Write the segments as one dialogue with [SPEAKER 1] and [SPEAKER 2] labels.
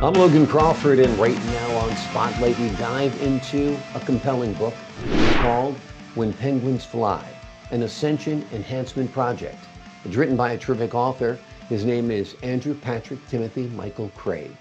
[SPEAKER 1] I'm Logan Crawford, and right now on Spotlight, we dive into a compelling book called When Penguins Fly, an Ascension Enhancement Project. It's written by a terrific author. His name is Andrew Patrick Timothy Michael Craig.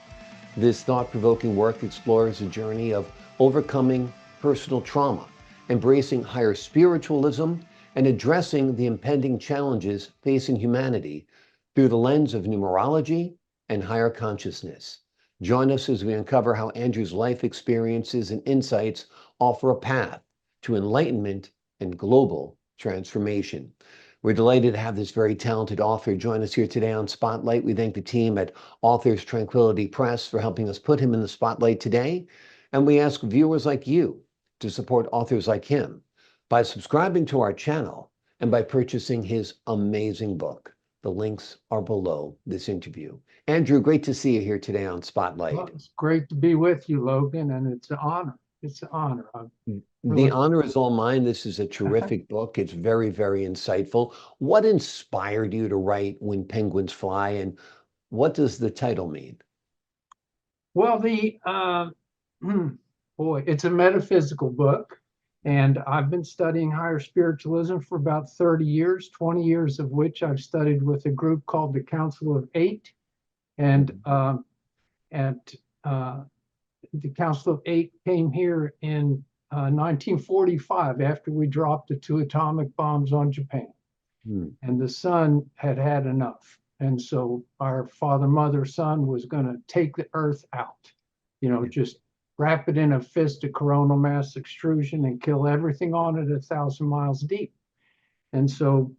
[SPEAKER 1] This thought-provoking work explores a journey of overcoming personal trauma, embracing higher spiritualism, and addressing the impending challenges facing humanity through the lens of numerology and higher consciousness. Join us as we uncover how Andrew's life experiences and insights offer a path to enlightenment and global transformation. We're delighted to have this very talented author join us here today on Spotlight. We thank the team at Authors Tranquility Press for helping us put him in the spotlight today. And we ask viewers like you to support authors like him by subscribing to our channel and by purchasing his amazing book. The links are below this interview. Andrew, great to see you here today on
[SPEAKER 2] Well,
[SPEAKER 1] Spotlight.
[SPEAKER 2] it's great to be with you, Logan, and it's an honor. It's an honor. I'm
[SPEAKER 1] The
[SPEAKER 2] really,
[SPEAKER 1] honor is all mine. This is a terrific book. It's very, very insightful. What inspired you to write When Penguins Fly, and what does the title mean?
[SPEAKER 2] well, boy, it's a metaphysical book, and I've been studying higher spiritualism for about 30 years, 20 years of which I've studied with a group called the Council of Eight, and
[SPEAKER 1] Mhm.
[SPEAKER 2] at the Council of Eight came here in 1945 after we dropped the two atomic bombs on Japan.
[SPEAKER 1] Hmm.
[SPEAKER 2] And the sun had had enough. And so our father, mother, son was going to take the earth out,
[SPEAKER 1] Yeah.
[SPEAKER 2] just wrap it in a fist of coronal mass extrusion and kill everything on it 1,000 miles deep. And so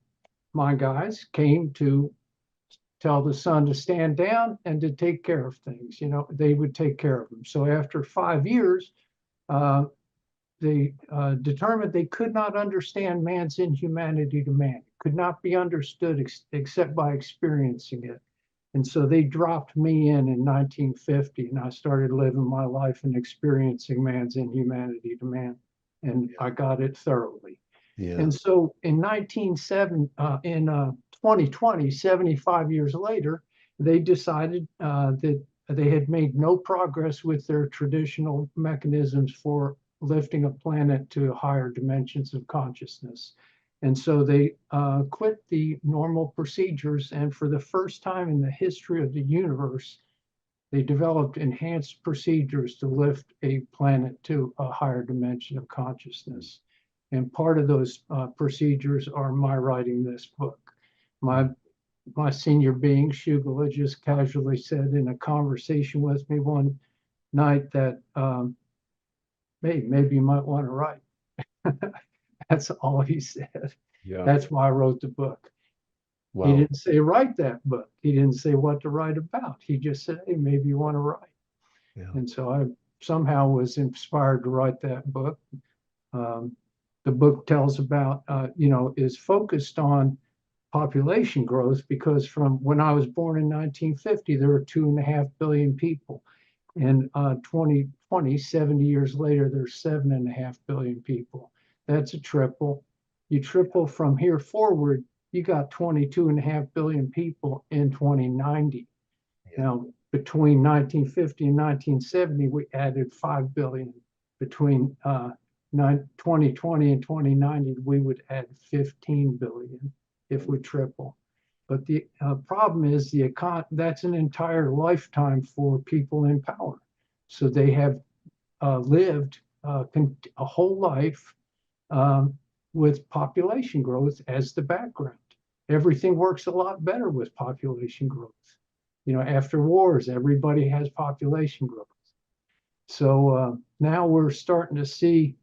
[SPEAKER 2] my guys came to tell the sun to stand down and to take care of things. They would take care of them. So after 5 years, uh, they determined they could not understand man's inhumanity to man. It could not be understood except by experiencing it. And so they dropped me in 1950, and I started living my life and experiencing man's inhumanity to man. And
[SPEAKER 1] Yeah.
[SPEAKER 2] I got it thoroughly.
[SPEAKER 1] Yeah.
[SPEAKER 2] And so in 2020, 75 years later, they decided that they had made no progress with their traditional mechanisms for lifting a planet to higher dimensions of consciousness. And so they quit the normal procedures. And for the first time in the history of the universe, they developed enhanced procedures to lift a planet to a higher dimension of consciousness. And part of those procedures are my writing this book. My my senior being, Shugala, just casually said in a conversation with me one night that, hey, maybe you might want to write. That's all he said.
[SPEAKER 1] Yeah.
[SPEAKER 2] That's why I wrote the book. He
[SPEAKER 1] Wow.
[SPEAKER 2] didn't say write that book. He didn't say what to write about. He just said, hey, maybe you want to write.
[SPEAKER 1] Yeah.
[SPEAKER 2] And so I somehow was inspired to write that book. Um, the book tells about, is focused on population growth because from when I was born in 1950, there were 2.5 billion people. In 2020, 70 years later, there's 7.5 billion people. That's a triple. You triple from here forward, you got 22.5 billion people in 2090.
[SPEAKER 1] Yeah.
[SPEAKER 2] Now, between 1950 and 1970, we added 5 billion. Between 2020 and 2090, we would add 15 billion if we triple. But the problem is that's an entire lifetime for people in power. So they have lived a whole life um, with population growth as the background. Everything works a lot better with population growth. After wars, everybody has population growth. So now we're starting to see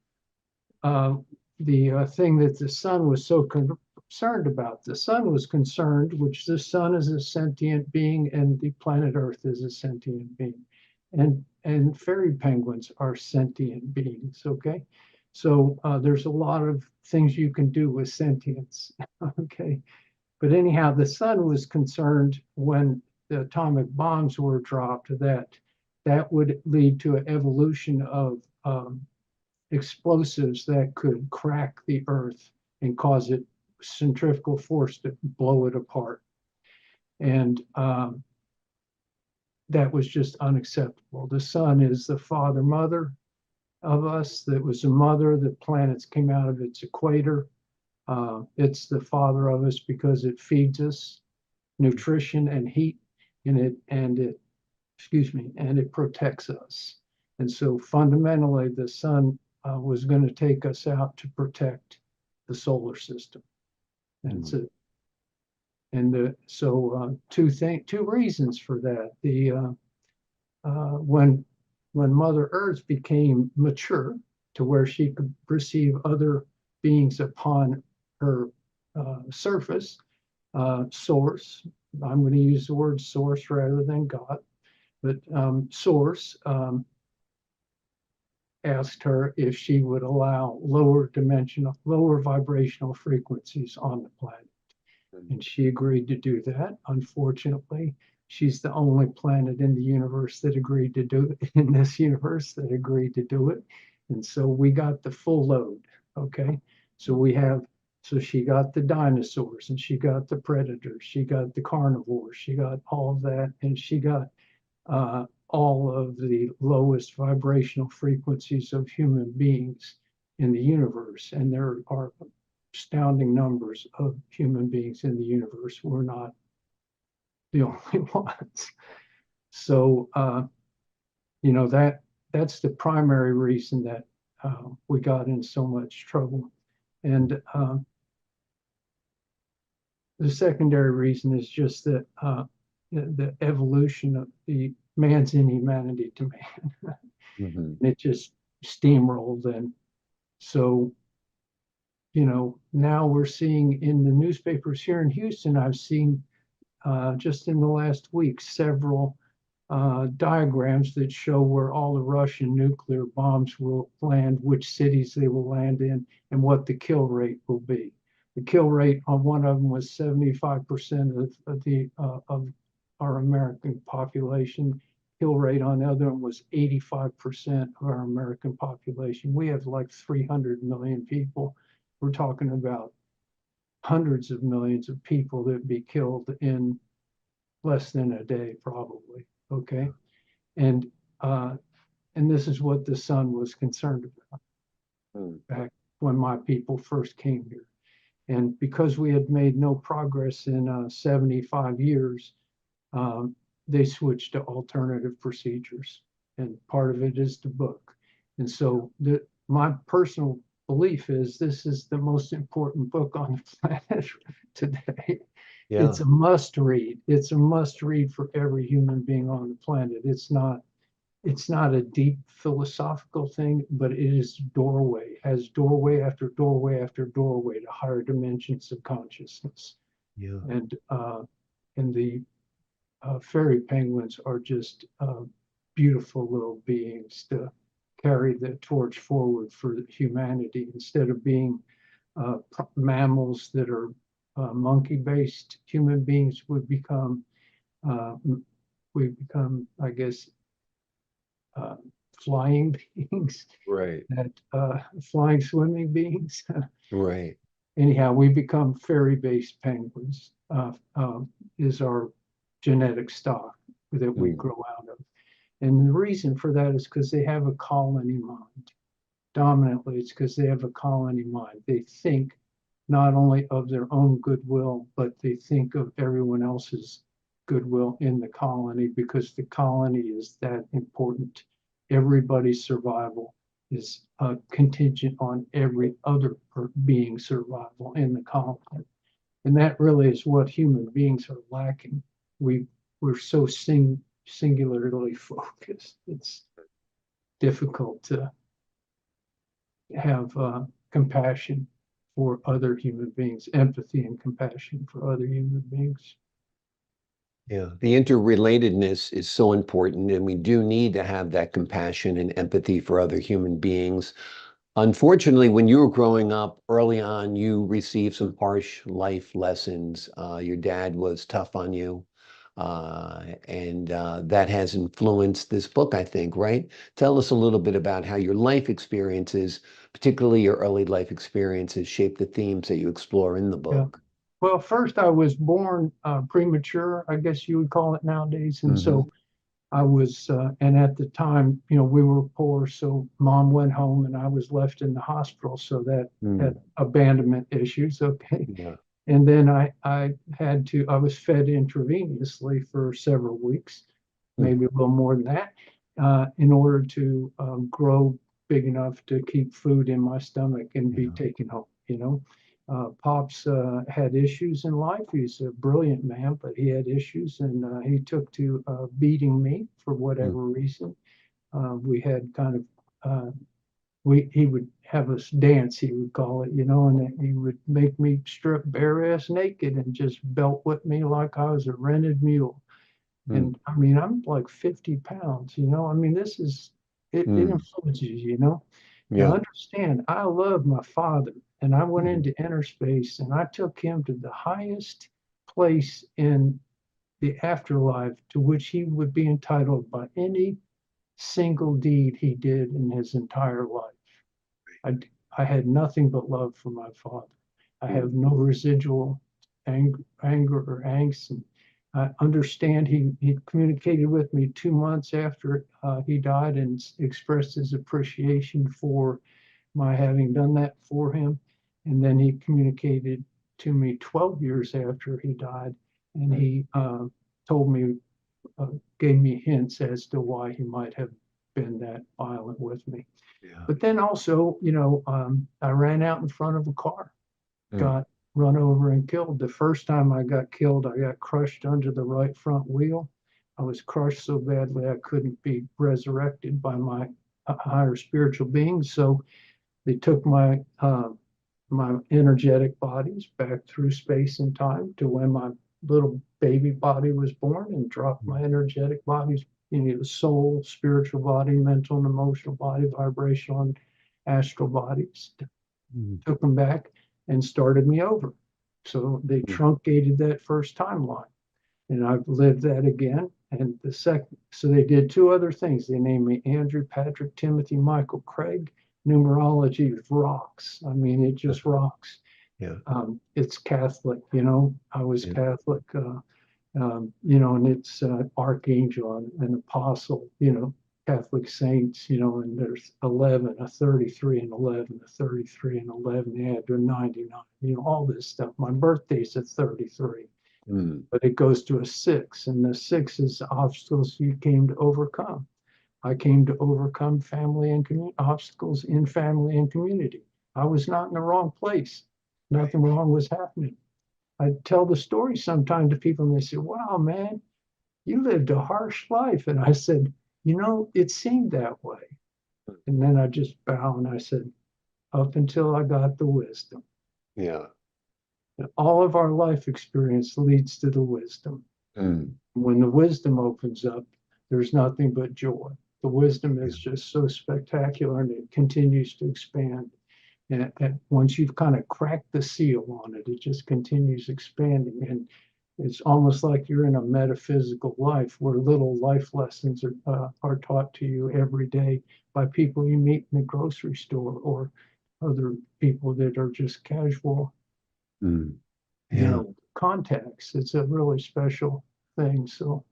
[SPEAKER 2] uh, the thing that the sun was so concerned about. The sun was concerned, which the sun is a sentient being and the planet Earth is a sentient being. And fairy penguins are sentient beings, okay? So there's a lot of things you can do with sentience, okay? But anyhow, the sun was concerned when the atomic bombs were dropped that would lead to an evolution of explosives that could crack the earth and cause it centrifugal force to blow it apart. And that was just unacceptable. The sun is the father mother of us. That was a mother. The planets came out of its equator. It's the father of us because it feeds us nutrition and heat, and it protects us. And so fundamentally, the sun was going to take us out to protect the solar system. And so, two reasons for that. When Mother Earth became mature to where she could perceive other beings upon her surface, source, I'm going to use the word source rather than God, but source asked her if she would allow lower vibrational frequencies on the planet. And she agreed to do that. Unfortunately, she's the only planet in the universe that agreed to do it, in this universe that agreed to do it. And so we got the full load. Okay. So she got the dinosaurs, and she got the predators, she got the carnivores, she got all of that, and she got all of the lowest vibrational frequencies of human beings in the universe. And there are astounding numbers of human beings in the universe. We're not the only ones. So, that's the primary reason that we got in so much trouble. And the secondary reason is just that the evolution of the man's inhumanity to man. It just steamrolled. And so, now we're seeing in the newspapers here in Houston, I've seen just in the last week several diagrams that show where all the Russian nuclear bombs will land, which cities they will land in, and what the kill rate will be. The kill rate on one of them was 75% of our American population. Kill rate on the other one was 85% of our American population. We have like 300 million people. We're talking about hundreds of millions of people that be killed in less than a day, probably. Okay, and this is what the sun was concerned about back when my people first came here. And because we had made no progress in 75 years, they switched to alternative procedures. And part of it is the book. And so my personal belief is this is the most important book on the planet today. Yeah. It's a must read. It's a must read for every human being on the planet. It's not a deep philosophical thing, but it is has doorway after doorway after doorway to higher dimensions of consciousness. Yeah. And the fairy penguins are just beautiful little beings to carry the torch forward for humanity instead of being mammals that are monkey-based. Human beings would become, I guess, flying beings, right? Flying swimming beings, right? Anyhow, we become fairy-based penguins. Is our genetic stock that we grow out of, and the reason for that is because they have a colony mind. Dominantly, it's because they have a colony mind. They think not only of their own goodwill, but they think of everyone else's goodwill in the colony, because the colony is that important. Everybody's survival is contingent on every other being's survival in the colony. And that really is what human beings are lacking. We're so singularly focused. It's difficult to have compassion for other human beings, empathy and compassion for other human beings.
[SPEAKER 1] Yeah, the interrelatedness is so important, and we do need to have that compassion and empathy for other human beings. Unfortunately, when you were growing up early on, you received some harsh life lessons. Your dad was tough on you, and that has influenced this book, I think, right? Tell us a little bit about how your life experiences, particularly your early life experiences, shape the themes that you explore in the book.
[SPEAKER 2] Yeah. Well, first I was born premature, I guess you would call it nowadays. And so I was, and at the time, we were poor, so mom went home and I was left in the hospital. So that had abandonment issues. Okay.
[SPEAKER 1] Yeah.
[SPEAKER 2] And then I was fed intravenously for several weeks, maybe a little more than that, in order to grow big enough to keep food in my stomach and be taken home. Pops had issues in life. He's a brilliant man, but he had issues, and he took to beating me for whatever reason. We had kind of he would have us dance, he would call it, and he would make me strip bare ass naked and just belt whip me like I was a rented mule. And I mean, I'm like 50 pounds, I mean, it influences you, Now
[SPEAKER 1] Yeah.
[SPEAKER 2] understand, I love my father, and I went into inner space and I took him to the highest place in the afterlife to which he would be entitled by any single deed he did in his entire life. I had nothing but love for my father. I have no residual anger or angst. And I understand he communicated with me 2 months after he died and expressed his appreciation for my having done that for him. And then he communicated to me 12 years after he died, and he told me, gave me hints as to why he might have been that violent with me.
[SPEAKER 1] Yeah.
[SPEAKER 2] But then also, I ran out in front of a car, got run over and killed. The first time I got killed, I got crushed under the right front wheel. I was crushed so badly I couldn't be resurrected by my higher spiritual beings. So they took my energetic bodies back through space and time to when my little baby body was born, and dropped my energetic bodies, the soul, spiritual body, mental and emotional body, vibrational and astral bodies, took them back and started me over. So they truncated that first timeline, and I've lived that again. And the second, so they did two other things. They named me Andrew, Patrick, Timothy, Michael, Craig. Numerology rocks. I mean, it just rocks.
[SPEAKER 1] Yeah.
[SPEAKER 2] It's Catholic, I was Catholic, and it's archangel and apostle, Catholic saints, and there's 11, a 33 and 11, a 33 and 11, they add to 99, all this stuff. My birthday's at 33, but it goes to a 6, and the 6 is obstacles you came to overcome. I came to overcome family and obstacles in family and community. I was not in the wrong place. Nothing wrong was happening. I tell the story sometimes to people, and they say, "Wow, man, you lived a harsh life." And I said, it seemed that way. And then I just bow and I said, up until I got the wisdom.
[SPEAKER 1] Yeah.
[SPEAKER 2] And all of our life experience leads to the wisdom. When the wisdom opens up, there's nothing but joy. The wisdom is just so spectacular, and it continues to expand. And once you've kind of cracked the seal on it, it just continues expanding. And it's almost like you're in a metaphysical life where little life lessons are taught to you every day by people you meet in the grocery store, or other people that are just casual, contacts. It's a really special thing. So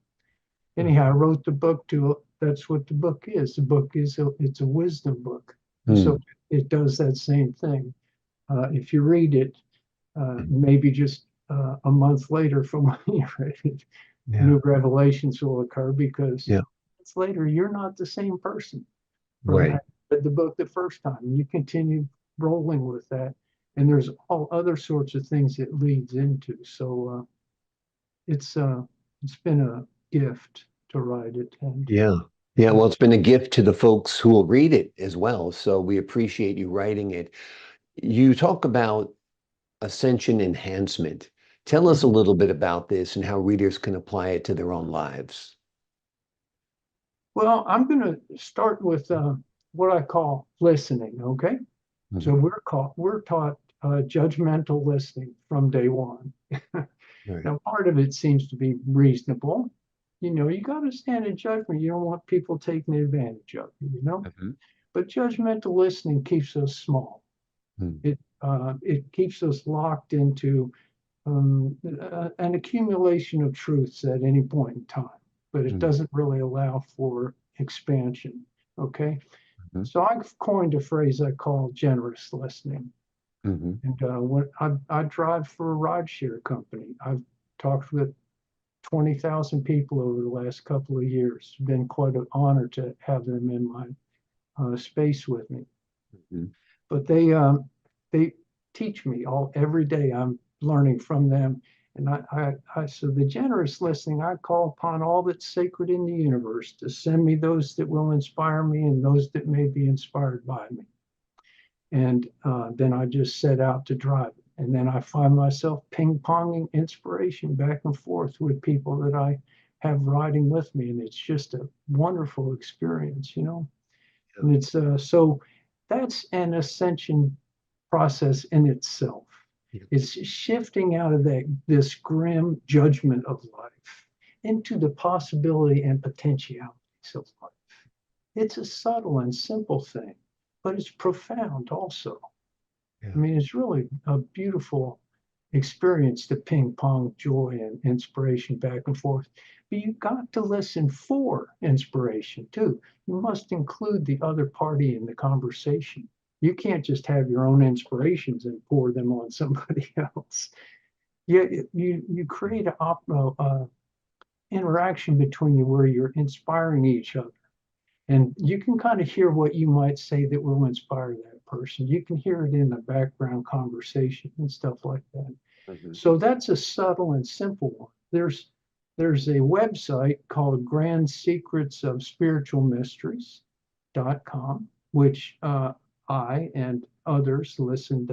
[SPEAKER 2] anyhow, I wrote the book that's what the book is. The book it's a wisdom book. So it does that same thing. If you read it, maybe just a month later from when you read it, new revelations will occur, because months later, you're not the same person from when I read the book the first time. You continue rolling with that, and there's all other sorts of things it leads into. So it's been a gift to write it. And
[SPEAKER 1] Yeah, well, it's been a gift to the folks who will read it as well. So we appreciate you writing it. You talk about ascension enhancement. Tell us a little bit about this and how readers can apply it to their own lives.
[SPEAKER 2] Well, I'm going to start with what I call listening. Okay, so we're taught judgmental listening from day one. Now, part of it seems to be reasonable. You got to stand in judgment. You don't want people taking advantage of you, But judgmental listening keeps us small. It keeps us locked into an accumulation of truths at any point in time. but it doesn't really allow for expansion. Okay.
[SPEAKER 1] Mhm.
[SPEAKER 2] So I've coined a phrase I call generous listening.
[SPEAKER 1] Mhm.
[SPEAKER 2] And when I drive for a rideshare company, I've talked with 20,000 people over the last couple of years. It's been quite an honor to have them in my space with me.
[SPEAKER 1] Mhm.
[SPEAKER 2] But they teach me every day. I'm learning from them. And so the generous listening, I call upon all that's sacred in the universe to send me those that will inspire me and those that may be inspired by me. And then I just set out to drive it. And then I find myself ping-ponging inspiration back and forth with people that I have riding with me. And it's just a wonderful experience, you know.
[SPEAKER 1] Yeah.
[SPEAKER 2] And it's so that's an ascension process in itself.
[SPEAKER 1] Yeah.
[SPEAKER 2] It's shifting out of this grim judgment of life into the possibility and potentialities of life. It's a subtle and simple thing, but it's profound also.
[SPEAKER 1] Yeah.
[SPEAKER 2] I mean, it's really a beautiful experience to ping pong joy and inspiration back and forth. But you've got to listen for inspiration too. You must include the other party in the conversation. You can't just have your own inspirations and pour them on somebody else. You create an interaction between you where you're inspiring each other. And you can kind of hear what you might say that will inspire that person. You can hear it in the background conversation and stuff like that.
[SPEAKER 1] Mhm.
[SPEAKER 2] So that's a subtle and simple one. There's a website called Grand Secrets of Spiritual Mysteries.com, which I and others listened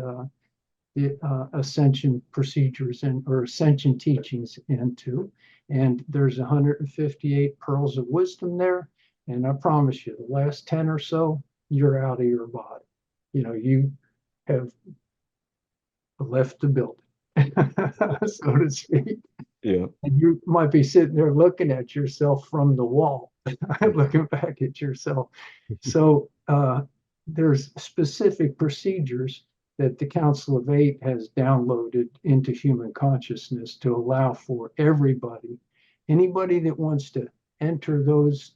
[SPEAKER 2] the ascension procedures or ascension teachings into. And there's 158 pearls of wisdom there. And I promise you, the last 10 or so, you're out of your body. You know, you have left the building, so to speak.
[SPEAKER 1] Yeah.
[SPEAKER 2] And you might be sitting there looking at yourself from the wall, looking back at yourself. So there's specific procedures that the Council of Eight has downloaded into human consciousness to allow for anybody that wants to enter those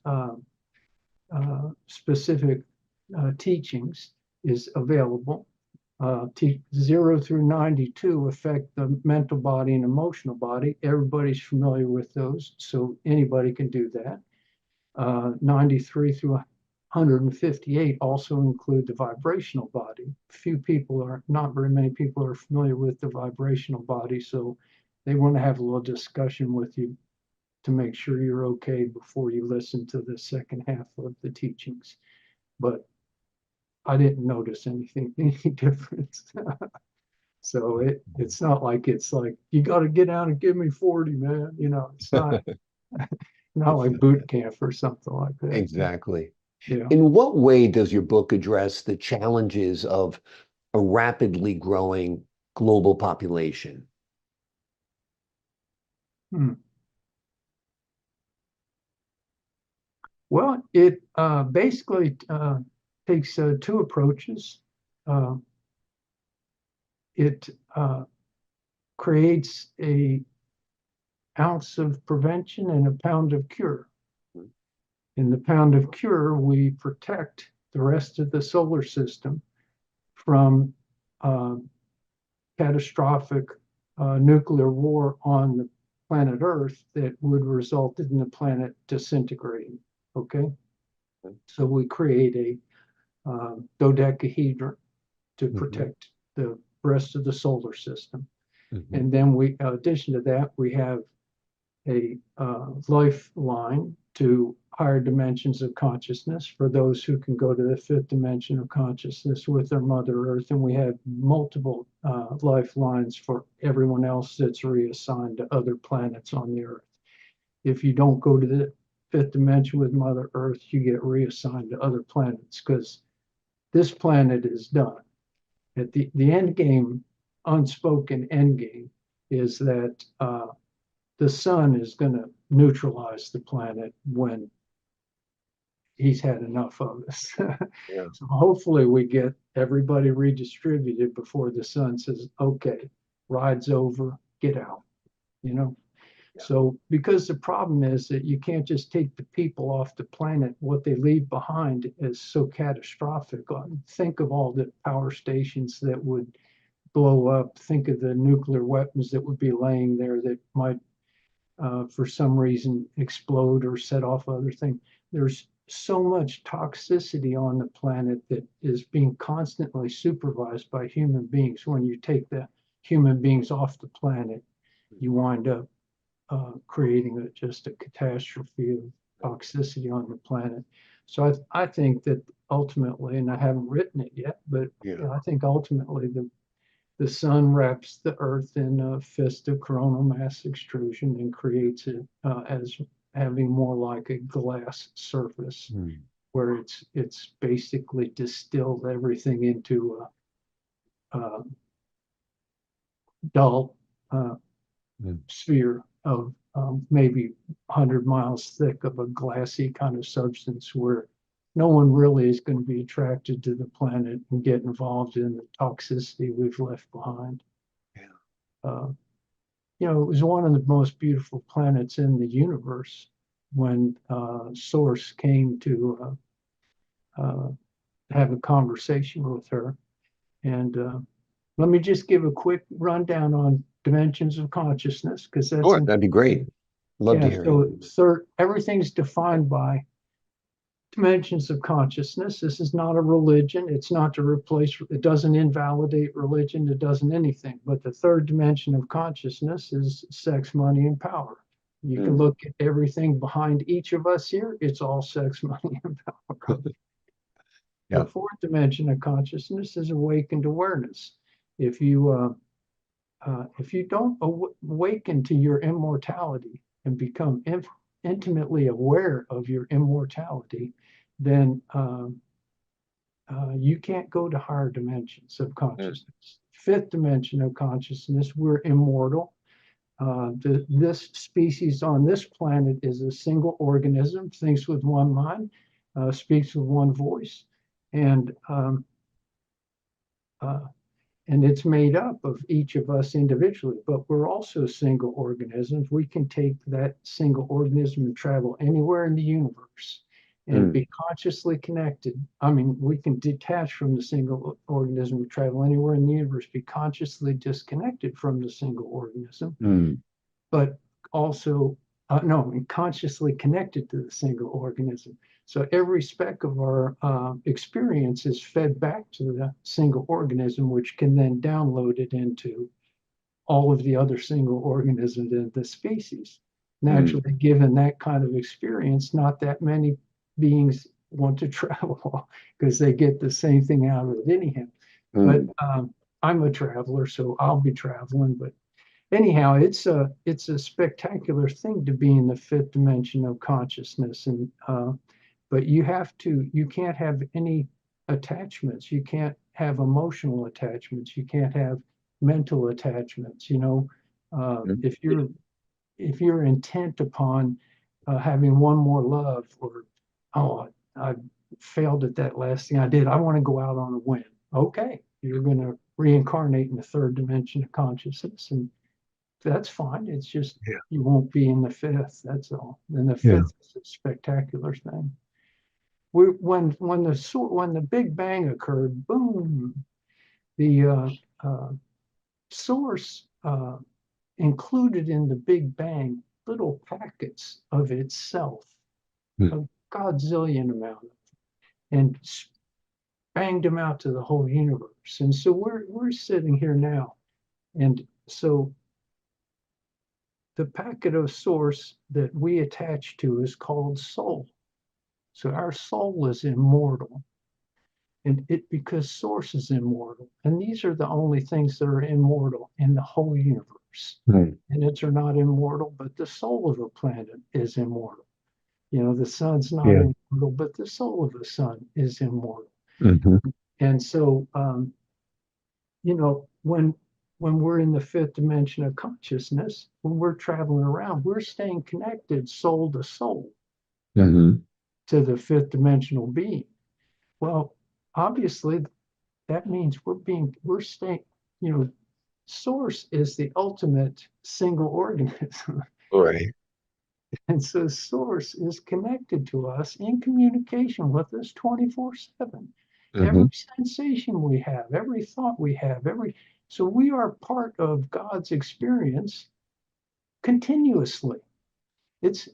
[SPEAKER 2] specific teachings is available. 0 through 92 affect the mental body and emotional body. Everybody's familiar with those, so anybody can do that. 93 through 158 also include the vibrational body. Not very many people are familiar with the vibrational body, so they want to have a little discussion with you to make sure you're okay before you listen to the second half of the teachings. But I didn't notice any difference. So it's not like you got to get out and give me 40, man. You know, it's not not like boot camp or something like that.
[SPEAKER 1] Exactly.
[SPEAKER 2] Yeah.
[SPEAKER 1] In what way does your book address the challenges of a rapidly growing global population?
[SPEAKER 2] Hmm. Well, it basically takes two approaches. Uh, it creates a ounce of prevention and a pound of cure. In the pound of cure, we protect the rest of the solar system from catastrophic nuclear war on the planet Earth that would result in the planet disintegrating. Okay, so we create a dodecahedron to protect the rest of the solar system.
[SPEAKER 1] Mhm.
[SPEAKER 2] And then in addition to that, we have a lifeline to higher dimensions of consciousness for those who can go to the fifth dimension of consciousness with their Mother Earth. And we have multiple lifelines for everyone else that's reassigned to other planets on the Earth. If you don't go to the fifth dimension with Mother Earth, you get reassigned to other planets because this planet is done. At the end game, unspoken end game, is that the sun is going to neutralize the planet when he's had enough of us.
[SPEAKER 1] Yeah.
[SPEAKER 2] So hopefully we get everybody redistributed before the sun says, okay, ride's over, get out, you know? So, because the problem is that you can't just take the people off the planet, what they leave behind is so catastrophic. Think of all the power stations that would blow up. Think of the nuclear weapons that would be laying there that might, for some reason, explode or set off other things. There's so much toxicity on the planet that is being constantly supervised by human beings. When you take the human beings off the planet, you wind up creating just a catastrophe of toxicity on the planet. So I think that ultimately, and I haven't written it yet, but I think ultimately the sun wraps the earth in a fist of coronal mass extrusion and creates it as having more like a glass surface, where it's basically distilled everything into a dull sphere of maybe 100 miles thick of a glassy kind of substance, where no one really is going to be attracted to the planet and get involved in the toxicity we've left behind. It was one of the most beautiful planets in the universe when Source came to have a conversation with her. And let me just give a quick rundown on dimensions of consciousness, because that's
[SPEAKER 1] Sure, that'd be great. Love to hear it.
[SPEAKER 2] So everything's defined by dimensions of consciousness. This is not a religion. It's not to replace, it doesn't invalidate religion. It doesn't anything. But the third dimension of consciousness is sex, money, and power. You can look at everything behind each of us here. It's all sex, money, and power. The fourth dimension of consciousness is awakened awareness. If you don't awaken to your immortality and become intimately aware of your immortality, then you can't go to higher dimensions of consciousness. Fifth dimension of consciousness, we're immortal. This species on this planet is a single organism, thinks with one mind, speaks with one voice, and it's made up of each of us individually, but we're also single organisms. We can take that single organism and travel anywhere in the universe and be consciously connected. I mean, we can detach from the single organism and travel anywhere in the universe, be consciously disconnected from the single organism, but also, consciously connected to the single organism. So every speck of our experience is fed back to the single organism, which can then download it into all of the other single organisms in the species. Naturally, given that kind of experience, not that many beings want to travel because they get the same thing out of it anyhow. But I'm a traveler, so I'll be traveling. But anyhow, it's a spectacular thing to be in the fifth dimension of consciousness, and but you can't have any attachments. You can't have emotional attachments. You can't have mental attachments. If you're intent upon having one more love, or I failed at that last thing I did, I want to go out on a whim. Okay, you're going to reincarnate in the third dimension of consciousness, and that's fine. It's just you won't be in the fifth. That's all. And the fifth is a spectacular thing. When the Big Bang occurred, boom, the source included in the Big Bang little packets of itself, a godzillion amount of them, and banged them out to the whole universe. And so we're sitting here now, and so the packet of source that we attach to is called soul. So our soul is immortal, and because source is immortal, and these are the only things that are immortal in the whole universe. Planets are not immortal, but the soul of a planet is immortal. The sun's not immortal, but the soul of the sun is immortal. And so, when we're in the fifth dimension of consciousness, when we're traveling around, we're staying connected soul to soul to the fifth dimensional being. Well, obviously, that means we're staying, source is the ultimate single organism.
[SPEAKER 1] Right.
[SPEAKER 2] And so source is connected to us in communication with us 24/7.
[SPEAKER 1] Hmm.
[SPEAKER 2] Every sensation we have, every thought we have, so we are part of God's experience continuously. It's,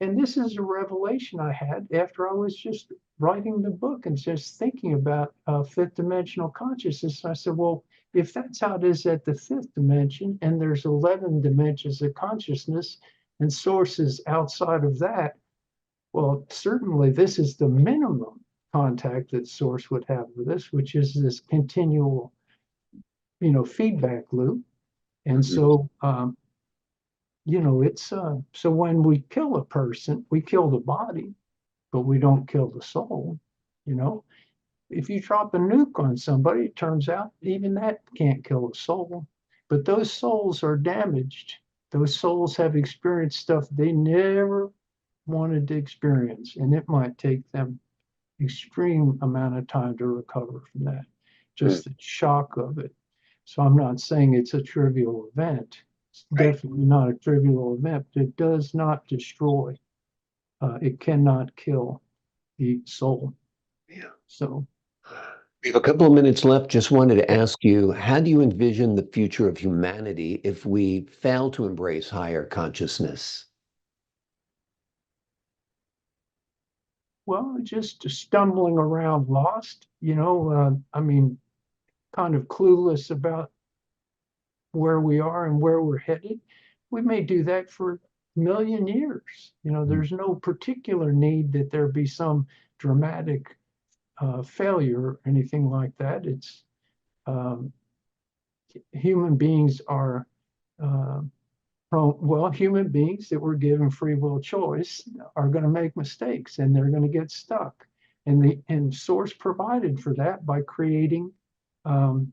[SPEAKER 2] and this is a revelation I had after I was just writing the book and just thinking about fifth dimensional consciousness. I said, well, if that's how it is at the fifth dimension, and there's 11 dimensions of consciousness and sources outside of that, well, certainly this is the minimum contact that source would have with us, which is this continual, feedback loop. And
[SPEAKER 1] Hmm.
[SPEAKER 2] so, it's so when we kill a person, we kill the body, but we don't kill the soul. You know, if you drop a nuke on somebody, it turns out even that can't kill a soul. But those souls are damaged. Those souls have experienced stuff they never wanted to experience, and it might take them extreme amount of time to recover from that. Just the shock of it. So I'm not saying it's a trivial event. It's
[SPEAKER 1] Right.
[SPEAKER 2] definitely not a trivial event, but it does not destroy. It cannot kill the soul.
[SPEAKER 1] Yeah.
[SPEAKER 2] So,
[SPEAKER 1] We have a couple of minutes left. Just wanted to ask you, how do you envision the future of humanity if we fail to embrace higher consciousness?
[SPEAKER 2] well, just stumbling around lost, I mean, kind of clueless about where we are and where we're headed. We may do that for a million years. There's no particular need that there be some dramatic failure or anything like that. It's um, human beings are uh, human beings that were given free will choice are going to make mistakes and they're going to get stuck. And source provided for that by creating um,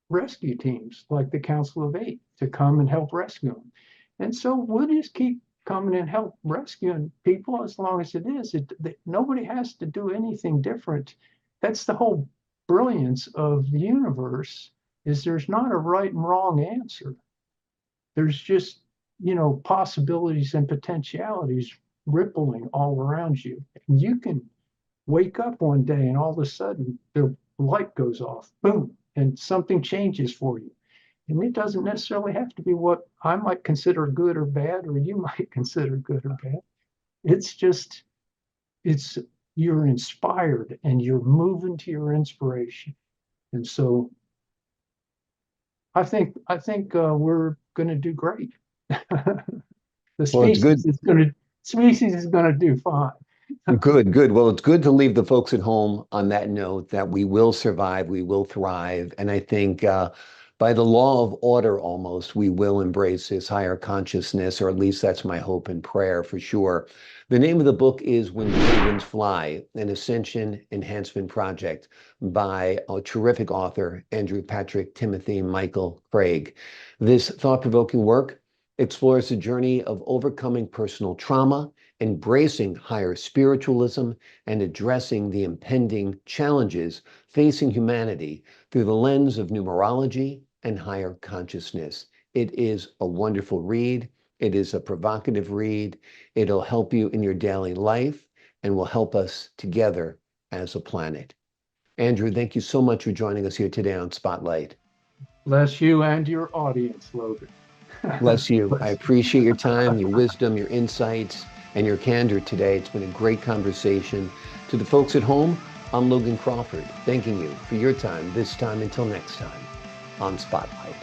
[SPEAKER 2] rescue teams like the Council of Eight to come and help rescue them. And so we'll just keep coming and help rescuing people as long as it is. Nobody has to do anything different. That's the whole brilliance of the universe is there's not a right and wrong answer. There's just, possibilities and potentialities rippling all around you. And you can wake up one day and all of a sudden the light goes off, boom, and something changes for you. And it doesn't necessarily have to be what I might consider good or bad, or you might consider good or bad. It's just, it's you're inspired and you're moving to your inspiration. And so I think we're going to do great. The
[SPEAKER 1] Well, it's good.
[SPEAKER 2] species is going to do fine.
[SPEAKER 1] Good, good. Well, it's good to leave the folks at home on that note that we will survive, we will thrive. And I think by the law of order, almost, we will embrace this higher consciousness, or at least that's my hope and prayer for sure. The name of the book is When Penguins Fly, an Ascension Enhancement Project by a terrific author, Andrew Patrick Timothy Michael Craig. This thought-provoking work explores the journey of overcoming personal trauma, embracing higher spiritualism, and addressing the impending challenges facing humanity through the lens of numerology and higher consciousness. It is a wonderful read. It is a provocative read. It'll help you in your daily life and will help us together as a planet. Andrew, thank you so much for joining us here today on Spotlight.
[SPEAKER 2] Bless you and your audience, Logan.
[SPEAKER 1] Bless you. I
[SPEAKER 2] Bless
[SPEAKER 1] appreciate your time, your wisdom, your insights, and your candor today. It's been a great conversation. To the folks at home, I'm Logan Crawford, thanking you for your time this time until next time on Spotlight.